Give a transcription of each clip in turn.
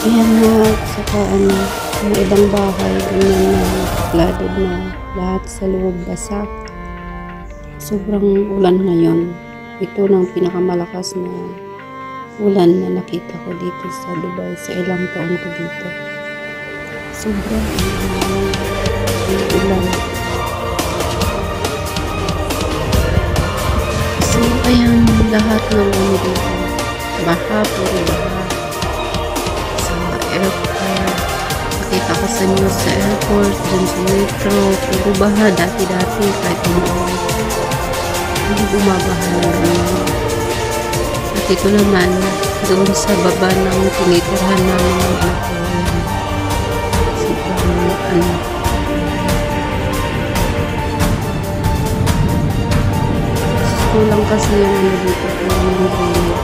Ayan na, saka ano, yung ibang bahay, ganyan na, flooded na, lahat sa loob basa. Sobrang ulan ngayon. Ito ng pinakamalakas na ulan na nakita ko dito sa Dubai, sa ilang taon ko dito. Sobrang ulan. So, ayan, lahat ng ano dito, baha, puro baha. Sa airport, nakita ko sa news sa airport, dyan sa metro, puro baha, dati-dati, kahit umuwi. Hindi bumabaha na naman. At ito naman, doon sa baba ng tinitirahan namin ng anak ko. Sobrang ano. Kulang kasi yung ano dito, yung drainage.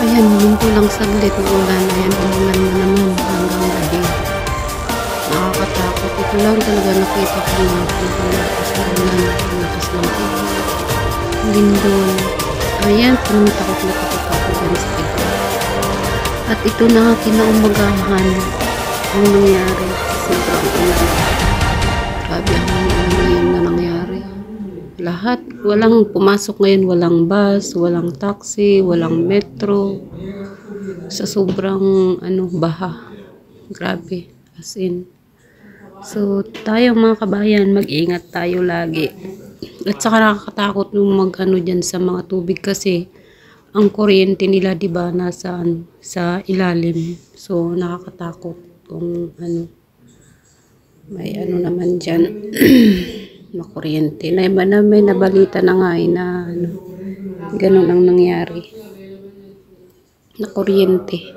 Ayan, minto lang saglit ng ulan. Ayan, umulan na naman hanggang gabi. Nakakatakot. Ito lang talaga nakita ko na pinakalakas na ulan. Lakas ng ulan. Lindol. Ayan, takot na takot ako dyan sa ito. At ito na kinaumagahan ang nangyari. Sobrang ulan. Grabe ang ulan ngayon na nangyari. Lahat, walang pumasok ngayon, walang bus, walang taxi, walang metro. Sa sobrang baha. Grabe, as in. So, tayo mga kabayan, mag-ingat tayo lagi. At saka nakakatakot nung dyan sa mga tubig kasi ang kuryente nila, diba, nasaan sa ilalim. So, nakakatakot kung may naman dyan. Na kuryente. Na iba na may nabalita na nga na ganun ang nangyari. Na kuryente.